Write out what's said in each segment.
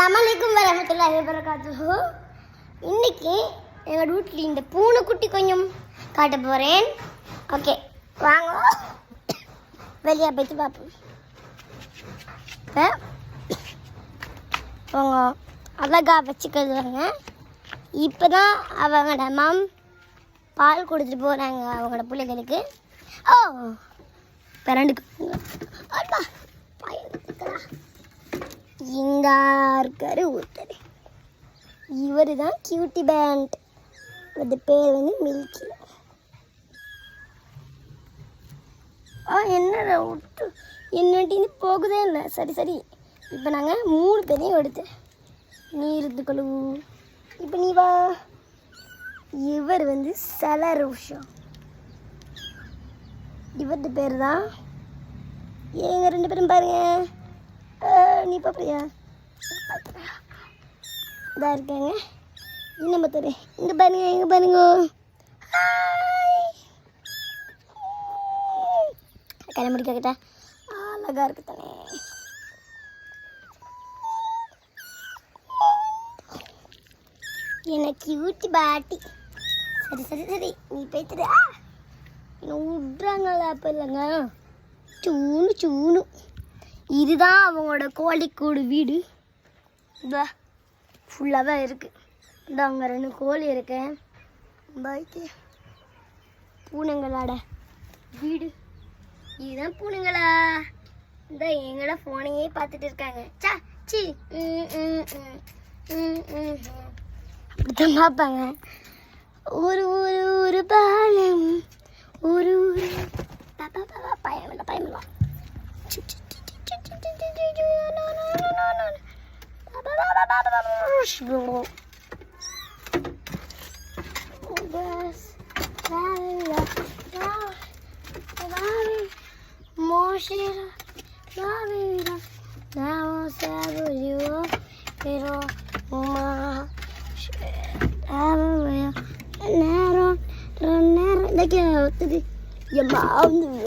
அஸ்ஸலாமு அலைக்கும் வரஹ்மத்துல்லாஹி வபரகாத்துஹு. இன்னைக்கு எங்கள் வீட்டில் இந்த பூனைக்குட்டி கொஞ்சம் காட்ட போகிறேன். ஓகே வாங்க வெளியே போய்த்து பார்ப்போம். இப்போ அவங்க அழகாக வச்சுக்கிறாங்க. இப்போ தான் அவங்களோட அம்மா பால் கொடுத்துட்டு போகிறாங்க அவங்களோட பிள்ளைகளுக்கு. ஓ பிறண்டுக்கு இங்க இருக்காரு ஒருத்தர். இவர் தான் கியூட்டி பேண்ட். அது பேர் வந்து மில்கி. என்ன விட்டு என்னட்டின்னு போகுதே இல்லை. சரி சரி, இப்போ நாங்கள் 3 பேரையும் எடுத்து நீ இருந்து கொழுவு. இப்போ நீ வா. இவர் வந்து சலரோஷம். இவரது பேர் தான். ஏங்க 2 பேரும் பாருங்க. நீ பாப்பறியா? இதாக இருக்காங்க. இன்னும் பார்த்துரு. இங்கே பாருங்க, இங்கே பாருங்க. கிளம்பிடி கேட்டா அழகா இருக்கு தானே. எனக்கு ஊட்டி பாட்டி. சரி சரி சரி, நீ போய்த்துடு. இன்னும் விட்றாங்களா? அப்போ இல்லைங்க, சூனு சூனு. இதுதான் அவங்களோட கோழிக்கூடு வீடு. இதா ஃபுல்லாக தான் இருக்குது. இந்த அவங்க 2 கோழி இருக்கு. பாய்க்கு பூனைங்களோட வீடு. இதுதான் பூனைங்களா. இந்த எங்களோட ஃபோனையே பார்த்துட்டு இருக்காங்க. சா சி அப்படித்தான் பார்ப்பாங்க. ஒரு ஒரு ஒரு பாலம், ஒரு ஒரு பயமில்லை பயமில்லை.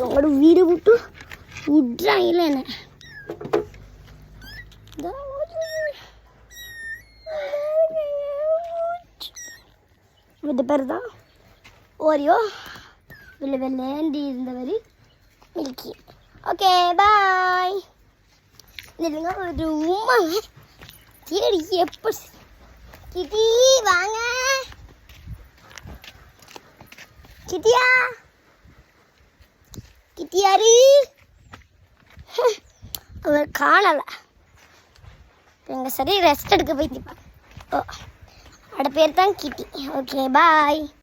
உங்களோட வீடு விட்டு விட்றாங்கல்ல என்ன. இது பேர் தான் ஓரியோ. வெள்ளை வெள்ளேண்டி இருந்தவர் மில்கி. Okay bye. இல்லைங்க ஒரு உமா தேடி எப்போ கிட்டி வாங்க. கிட்டியா கிட்டியாரு அவர் காணலை. எங்கள் சரி ரெஸ்ட் எடுக்க போய்த்திப்பா. ஓ அட பேர் தான் கிட்டி. Okay bye.